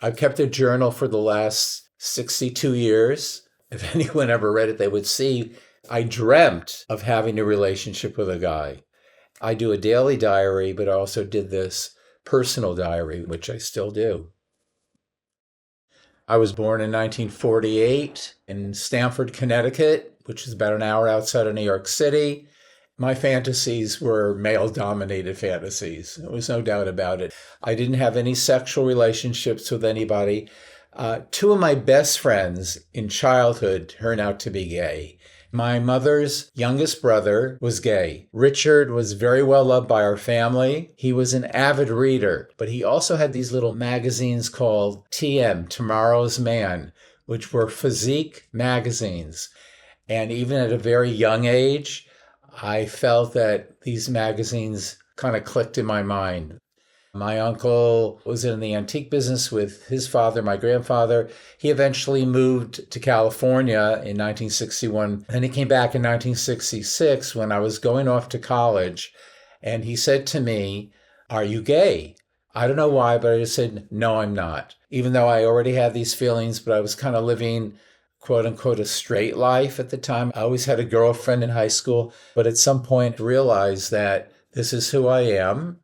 I've kept a journal for the last 62 years. If anyone ever read it, they would see I dreamt of having a relationship with a guy. I do a daily diary, but I also did this personal diary, which I still do. I was born in 1948 in Stamford, Connecticut, which is about an hour outside of New York City. My fantasies were male dominated fantasies. There was no doubt about it. I didn't have any sexual relationships with anybody. Two of my best friends in childhood turned out to be gay. My mother's youngest brother was gay. Richard was very well loved by our family. He was an avid reader, but he also had these little magazines called TM, Tomorrow's Man, which were physique magazines. And even at a very young age, I felt that these magazines kind of clicked in my mind. My uncle was in the antique business with his father, my grandfather. He eventually moved to California in 1961. Then he came back in 1966 when I was going off to college. And he said to me, "Are you gay?" I don't know why, but I just said, "No, I'm not." Even though I already had these feelings, but I was kind of living, quote unquote, a straight life at the time. I always had a girlfriend in high school, but at some point realized that this is who I am.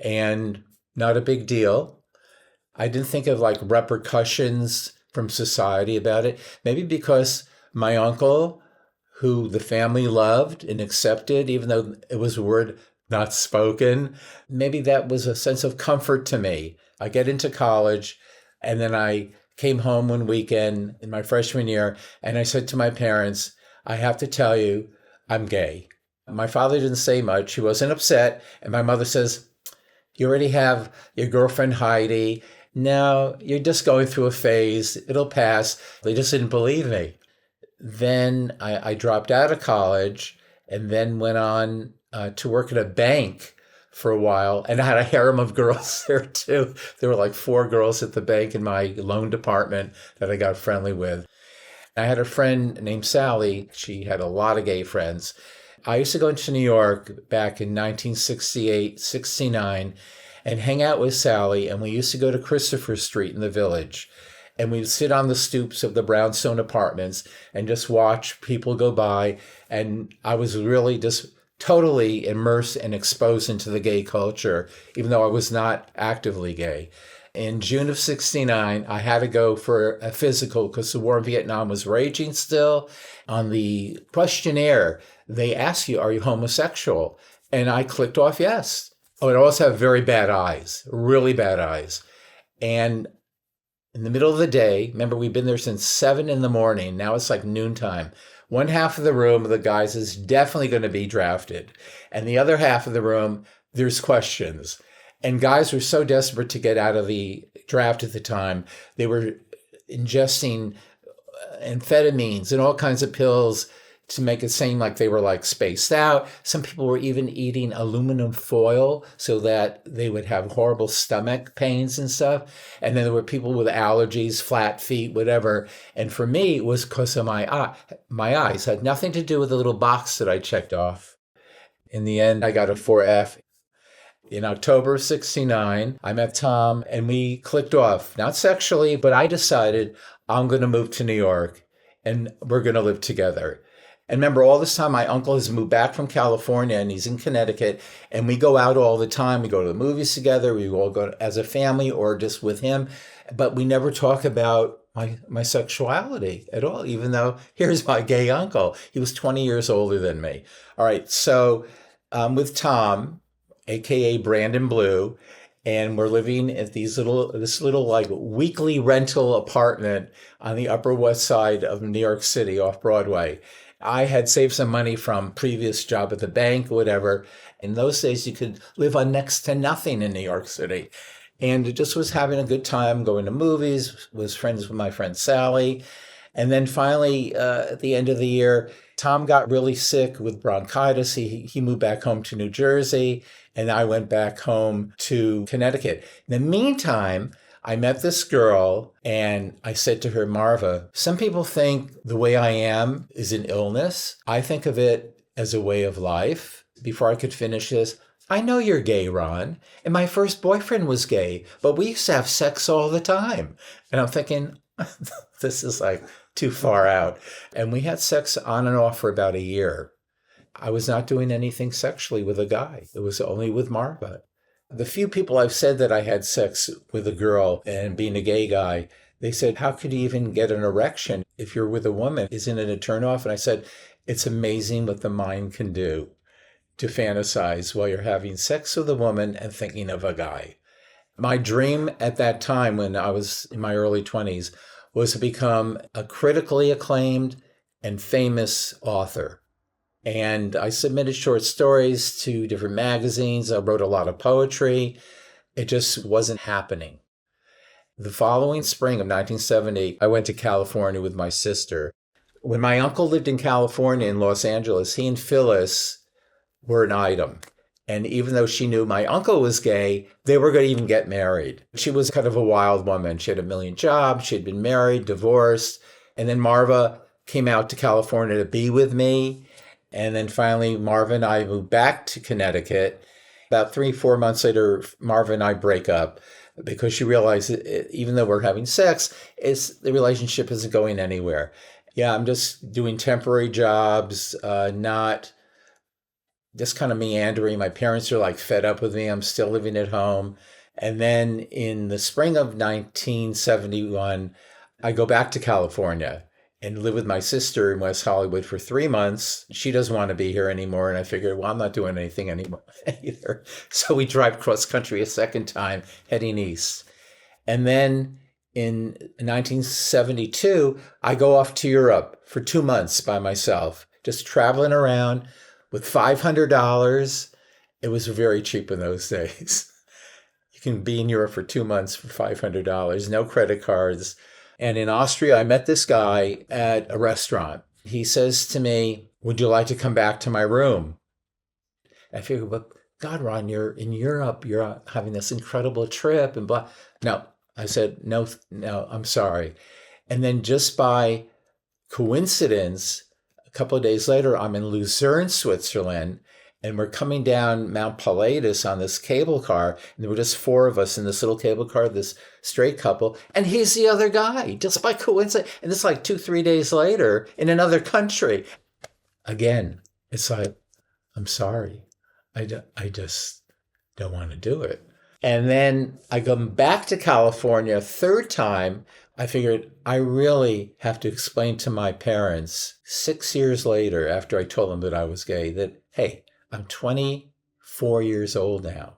And not a big deal. I didn't think of like repercussions from society about it. Maybe because my uncle, who the family loved and accepted, even though it was a word not spoken, maybe that was a sense of comfort to me. I get into college, and then I came home one weekend in my freshman year, and I said to my parents, "I have to tell you, I'm gay." My father didn't say much. He wasn't upset. And my mother says, "You already have your girlfriend Heidi. Now you're just going through a phase. It'll pass." They just didn't believe me. Then I dropped out of college and then went on to work at a bank for a while. And I had a harem of girls there too. There were like 4 girls at the bank in my loan department that I got friendly with. I had a friend named Sally. She had a lot of gay friends. I used to go into New York back in 1968, 69, and hang out with Sally, and we used to go to Christopher Street in the Village. And we'd sit on the stoops of the brownstone apartments and just watch people go by. And I was really just totally immersed and exposed into the gay culture, even though I was not actively gay. In June of 69, I had to go for a physical because the war in Vietnam was raging still. On the questionnaire, they ask you, "Are you homosexual?" And I clicked off yes. Oh, I also have very bad eyes, really bad eyes. And in the middle of the day, remember, we've been there since 7 in the morning. Now it's like noontime. One half of the room of the guys is definitely going to be drafted. And the other half of the room, there's questions. And guys were so desperate to get out of the draft at the time, they were ingesting amphetamines and all kinds of pills to make it seem like they were like spaced out. Some people were even eating aluminum foil so that they would have horrible stomach pains and stuff. And then there were people with allergies, flat feet, whatever. And for me, it was because of my eyes. It had nothing to do with the little box that I checked off. In the end, I got a 4F. In October of 69, I met Tom and we clicked off, not sexually, but I decided I'm going to move to New York and we're going to live together. And remember, all this time, my uncle has moved back from California and he's in Connecticut, and we go out all the time. We go to the movies together. We all go as a family or just with him, but we never talk about my sexuality at all, even though here's my gay uncle. He was 20 years older than me. All right, so with Tom, aka Brandon Blue, and we're living at this little like weekly rental apartment on the Upper West Side of New York City off Broadway. I had saved some money from previous job at the bank, whatever. In those days, you could live on next to nothing in New York City. And it just was having a good time, going to movies, was friends with my friend Sally. And then finally, at the end of the year, Tom got really sick with bronchitis. He moved back home to New Jersey, and I went back home to Connecticut. In the meantime, I met this girl and I said to her, "Marva, some people think the way I am is an illness. I think of it as a way of life." Before I could finish this, I know you're gay, Ron. And my first boyfriend was gay, but we used to have sex all the time. And I'm thinking, this is like too far out. And we had sex on and off for about a year. I was not doing anything sexually with a guy. It was only with Marva. The few people I've said that I had sex with a girl and being a gay guy, they said, how could you even get an erection if you're with a woman? Isn't it a turnoff? And I said, it's amazing what the mind can do to fantasize while you're having sex with a woman and thinking of a guy. My dream at that time, when I was in my early 20s, was to become a critically acclaimed and famous author. And I submitted short stories to different magazines. I wrote a lot of poetry. It just wasn't happening. The following spring of 1970, I went to California with my sister. When my uncle lived in California in Los Angeles, he and Phyllis were an item. And even though she knew my uncle was gay, they were going to even get married. She was kind of a wild woman. She had a million jobs. She had been married, divorced. And then Marva came out to California to be with me. And then finally, Marva and I moved back to Connecticut. About 3-4 months later, Marva and I break up because she realized that even though we're having sex, the relationship isn't going anywhere. Yeah, I'm just doing temporary jobs, not just kind of meandering. My parents are like fed up with me. I'm still living at home. And then in the spring of 1971, I go back to California and live with my sister in West Hollywood for 3 months. She doesn't want to be here anymore. And I figured, well, I'm not doing anything anymore either. So we drive cross country a second time, heading east. And then in 1972, I go off to Europe for 2 months by myself, just traveling around with $500. It was very cheap in those days. You can be in Europe for 2 months for $500, no credit cards. And in Austria, I met this guy at a restaurant. He says to me, would you like to come back to my room? I figured, but God, Ron, you're in Europe. You're having this incredible trip and blah. No, I said, no, I'm sorry. And then just by coincidence, a couple of days later, I'm in Lucerne, Switzerland, and we're coming down Mount Pilatus on this cable car. And there were just 4 of us in this little cable car, this straight couple. And he's the other guy, just by coincidence. And it's like 2-3 days later in another country. Again, it's like, I'm sorry. I just don't want to do it. And then I come back to California a third time. I figured I really have to explain to my parents 6 years later, after I told them that I was gay, that, hey, I'm 24 years old now.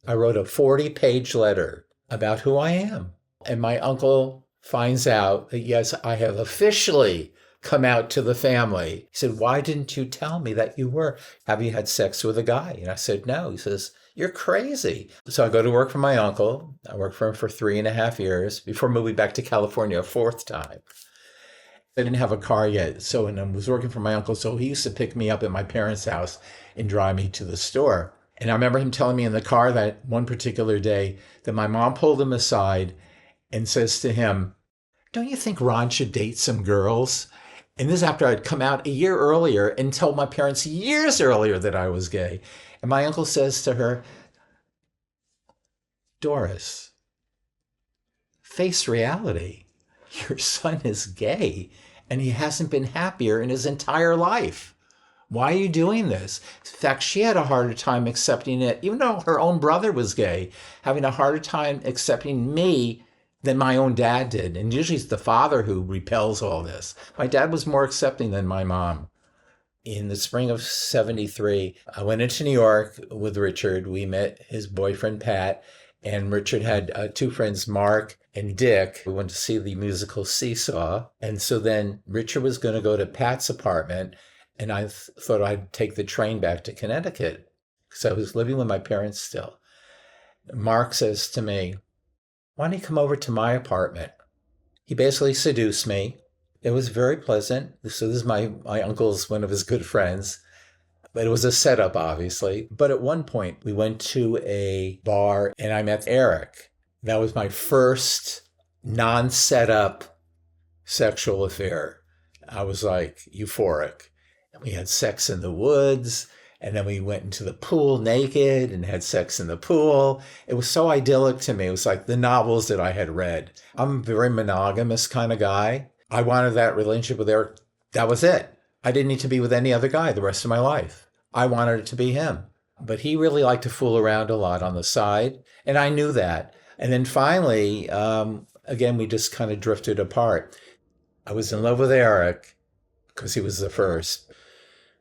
I wrote a 40-page letter about who I am. And my uncle finds out that, yes, I have officially come out to the family. He said, why didn't you tell me that you were? Have you had sex with a guy? And I said, no. He says, you're crazy. So I go to work for my uncle. I worked for him for 3.5 years before moving back to California a 4th time. I didn't have a car yet. So when I was working for my uncle, so he used to pick me up at my parents' house and drive me to the store. And I remember him telling me in the car that one particular day that my mom pulled him aside and says to him, don't you think Ron should date some girls? And this is after I'd come out a year earlier and told my parents years earlier that I was gay. And my uncle says to her, Doris, face reality. Your son is gay and he hasn't been happier in his entire life. Why are you doing this? In fact, she had a harder time accepting it, even though her own brother was gay, having a harder time accepting me than my own dad did. And usually it's the father who repels all this. My dad was more accepting than my mom. In the spring of 73, I went into New York with Richard. We met his boyfriend, Pat, and Richard had 2 friends, Mark and Dick. We went to see the musical Seesaw. And so then Richard was going to go to Pat's apartment, and I thought I'd take the train back to Connecticut because I was living with my parents still. Mark says to me, why don't you come over to my apartment? He basically seduced me. It was very pleasant. So this is my uncle's, one of his good friends. But it was a setup, obviously. But at one point, we went to a bar and I met Eric. That was my first non-setup sexual affair. I was like euphoric. And we had sex in the woods. And then we went into the pool naked and had sex in the pool. It was so idyllic to me. It was like the novels that I had read. I'm a very monogamous kind of guy. I wanted that relationship with Eric. That was it. I didn't need to be with any other guy the rest of my life. I wanted it to be him. But he really liked to fool around a lot on the side. And I knew that. And then finally, again, we just kind of drifted apart. I was in love with Eric because he was the first.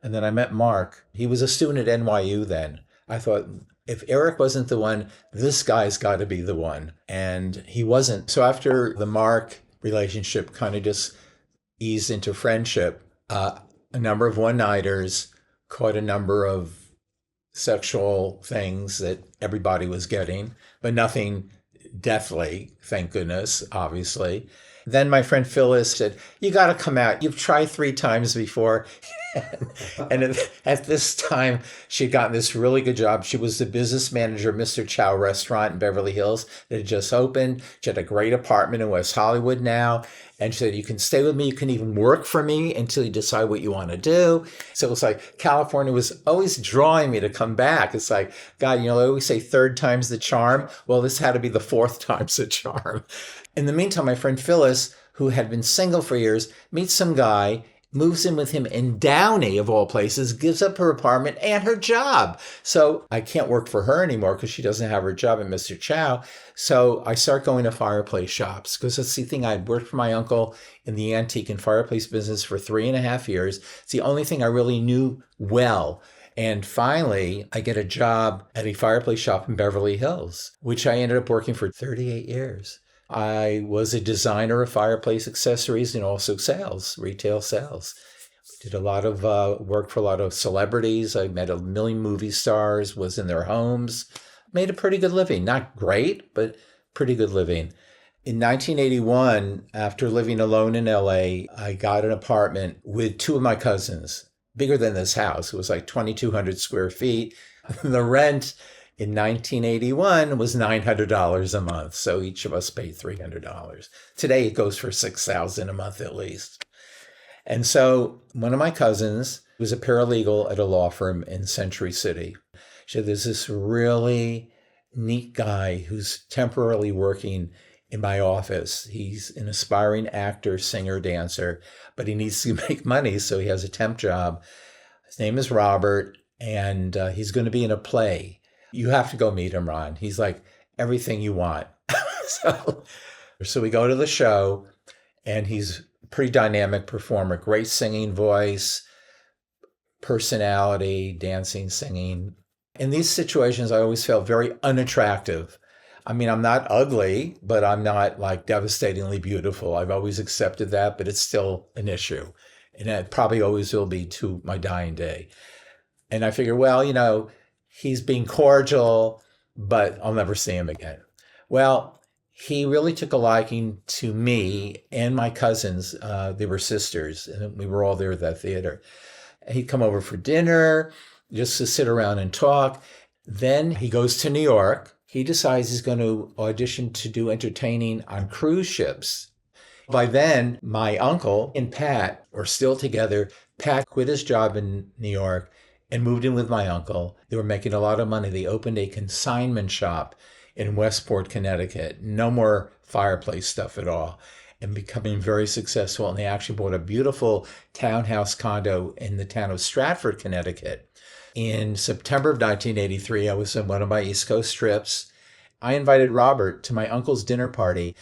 And then I met Mark. He was a student at NYU then. I thought, if Eric wasn't the one, this guy's got to be the one. And he wasn't. So after the Mark relationship kind of just eased into friendship, a number of one-nighters, caught a number of sexual things that everybody was getting, but nothing deathly, thank goodness, obviously. Then my friend Phyllis said, you got to come out. You've tried 3 times before. And at this time, she'd gotten this really good job. She was the business manager of Mr. Chow restaurant in Beverly Hills that had just opened. She had a great apartment in West Hollywood now. And she said, you can stay with me. You can even work for me until you decide what you want to do. So it was like California was always drawing me to come back. It's like, God, they always say 3rd time's the charm. Well, this had to be the 4th time's the charm. In the meantime, my friend Phyllis, who had been single for years, meets some guy, moves in with him in Downey, of all places, gives up her apartment and her job. So I can't work for her anymore because she doesn't have her job at Mr. Chow. So I start going to fireplace shops because that's the thing. I'd worked for my uncle in the antique and fireplace business for 3.5 years. It's the only thing I really knew well. And finally, I get a job at a fireplace shop in Beverly Hills, which I ended up working for 38 years. I was a designer of fireplace accessories and also sales, retail sales. Did a lot of work for a lot of celebrities. I met 1 million movie stars, was in their homes, made a pretty good living. Not great, but pretty good living. In 1981, after living alone in LA, I got an apartment with 2 of my cousins, bigger than this house. It was like 2,200 square feet. The rent in 1981 was $900 a month. So each of us paid $300. Today it goes for $6,000 a month at least. And so one of my cousins was a paralegal at a law firm in Century City. She said, there's this really neat guy who's temporarily working in my office. He's an aspiring actor, singer, dancer, but he needs to make money. So he has a temp job. His name is Robert, and he's going to be in a play. You have to go meet him, Ron. He's like everything you want. So we go to the show, and he's a pretty dynamic performer, great singing voice, personality, dancing, singing. In these situations, I always felt very unattractive. I mean, I'm not ugly, but I'm not like devastatingly beautiful. I've always accepted that, but it's still an issue. And it probably always will be to my dying day. And I figure, well, he's being cordial, but I'll never see him again. Well, he really took a liking to me and my cousins. They were sisters, and we were all there at that theater. He'd come over for dinner, just to sit around and talk. Then he goes to New York. He decides he's going to audition to do entertaining on cruise ships. By then, my uncle and Pat were still together. Pat quit his job in New York and moved in with my uncle. They were making a lot of money. They opened a consignment shop in Westport, Connecticut. No more fireplace stuff at all. And becoming very successful. And they actually bought a beautiful townhouse condo in the town of Stratford, Connecticut. In September of 1983, I was on one of my East Coast trips. I invited Robert to my uncle's dinner party.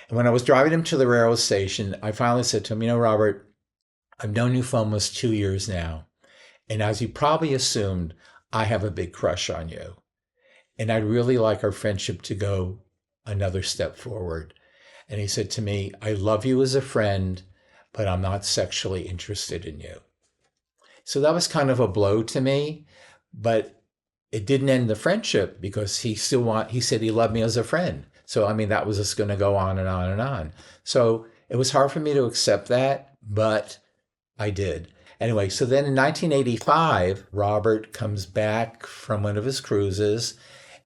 And when I was driving him to the railroad station, I finally said to him, Robert, I've known you for almost 2 years now. And as you probably assumed, I have a big crush on you. And I'd really like our friendship to go another step forward. And he said to me, I love you as a friend, but I'm not sexually interested in you. So that was kind of a blow to me, but it didn't end the friendship because he said he loved me as a friend. So, that was just going to go on and on and on. So it was hard for me to accept that, but I did. Anyway, so then in 1985, Robert comes back from one of his cruises.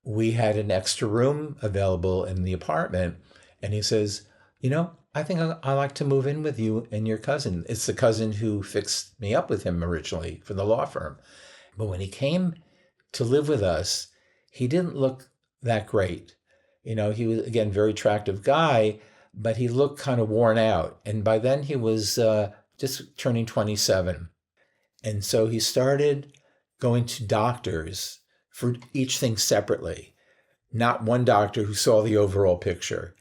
We had an extra room available in the apartment. And he says, I think I'd like to move in with you and your cousin. It's the cousin who fixed me up with him originally for the law firm. But when he came to live with us, he didn't look that great. He was, again, a very attractive guy, but he looked kind of worn out. And by then he was just turning 27. And so he started going to doctors for each thing separately, not one doctor who saw the overall picture.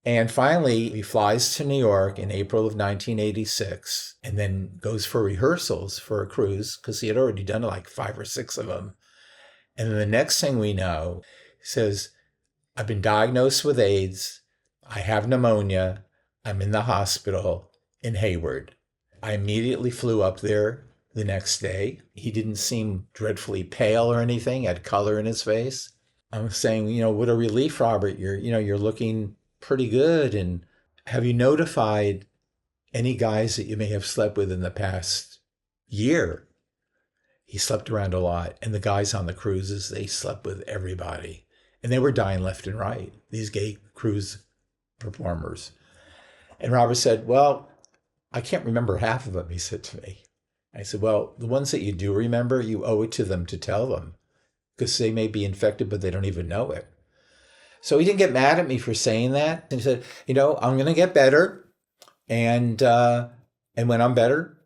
And finally, he flies to New York in April of 1986 and then goes for rehearsals for a cruise because he had already done like 5 or 6 of them. And then the next thing we know, he says, I've been diagnosed with AIDS. I have pneumonia. I'm in the hospital in Hayward. I immediately flew up there the next day. He didn't seem dreadfully pale or anything, had color in his face. I'm saying, what a relief, Robert. You're looking pretty good. And have you notified any guys that you may have slept with in the past year? He slept around a lot. And the guys on the cruises, they slept with everybody. And they were dying left and right, these gay cruise performers. And Robert said, well, I can't remember half of them, he said to me. I said, well, the ones that you do remember, you owe it to them to tell them because they may be infected, but they don't even know it. So he didn't get mad at me for saying that. And he said, I'm going to get better. And when I'm better,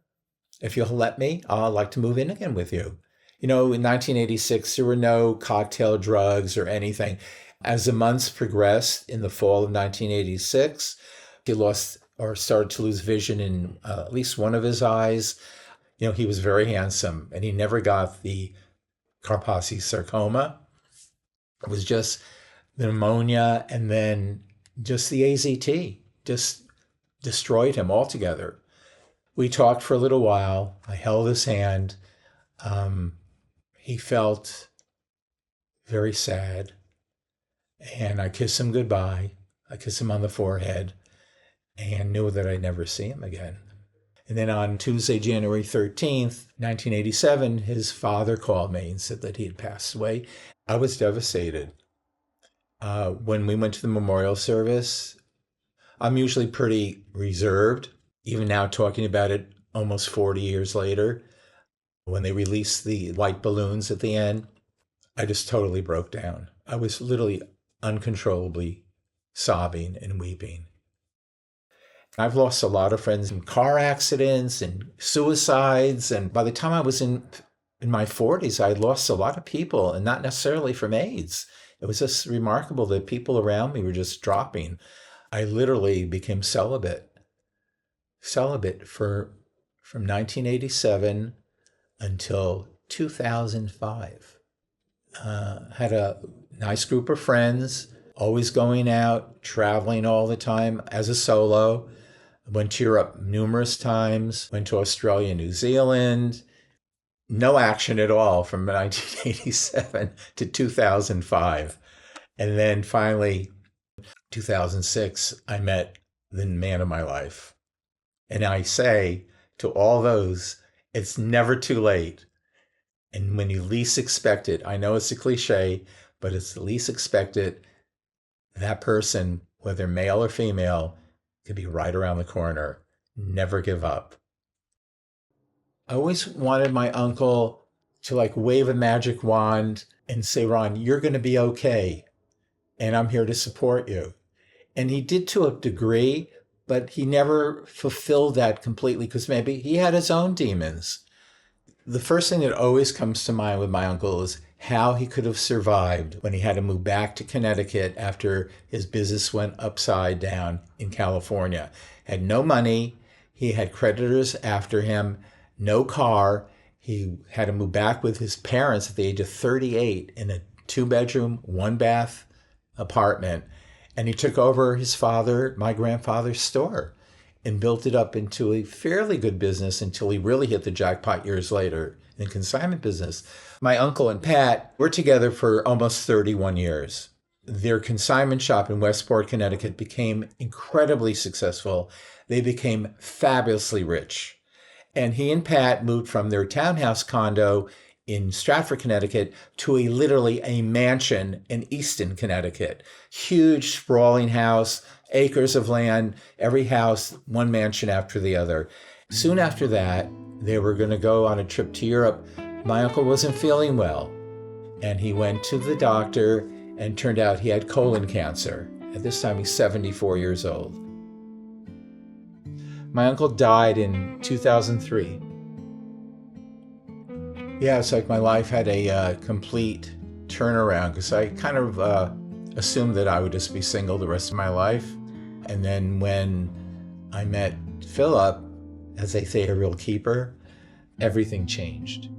if you'll let me, I'd like to move in again with you. In 1986, there were no cocktail drugs or anything. As the months progressed in the fall of 1986, he lost or started to lose vision in at least one of his eyes. He was very handsome and he never got the Kaposi sarcoma. It was just the pneumonia and then just the AZT just destroyed him altogether. We talked for a little while. I held his hand. He felt very sad. And I kissed him goodbye. I kissed him on the forehead and knew that I'd never see him again. And then on Tuesday, January 13th, 1987, his father called me and said that he had passed away. I was devastated. When we went to the memorial service, I'm usually pretty reserved, even now talking about it almost 40 years later. When they released the white balloons at the end, I just totally broke down. I was literally uncontrollably sobbing and weeping. I've lost a lot of friends in car accidents and suicides. And by the time I was in my 40s, I lost a lot of people, and not necessarily from AIDS. It was just remarkable that people around me were just dropping. I literally became celibate from 1987 until 2005. Had a nice group of friends, always going out, traveling all the time as a solo. Went to Europe numerous times, went to Australia, New Zealand. No action at all from 1987 to 2005. And then finally, 2006, I met the man of my life. And I say to all those, it's never too late. And when you least expect it, I know it's a cliche, but it's the least expected, that person, whether male or female, could be right around the corner. Never give up. I always wanted my uncle to wave a magic wand and say, Ron, you're going to be okay. And I'm here to support you. And he did to a degree, but he never fulfilled that completely because maybe he had his own demons. The first thing that always comes to mind with my uncle is how he could have survived when he had to move back to Connecticut after his business went upside down in California. Had no money. He had creditors after him, no car. He had to move back with his parents at the age of 38 in a 2-bedroom, 1-bath apartment. And he took over my grandfather's store and built it up into a fairly good business until he really hit the jackpot years later in consignment business. My uncle and Pat were together for almost 31 years. Their consignment shop in Westport, Connecticut became incredibly successful. They became fabulously rich. And he and Pat moved from their townhouse condo in Stratford, Connecticut, to literally a mansion in Easton, Connecticut. Huge, sprawling house, acres of land, every house, one mansion after the other. Soon after that, they were going to go on a trip to Europe My uncle wasn't feeling well, and he went to the doctor, and turned out he had colon cancer. At this time, he's 74 years old. My uncle died in 2003. Yeah, it's like my life had a complete turnaround, because I kind of assumed that I would just be single the rest of my life. And then when I met Philip, as they say, a real keeper, everything changed.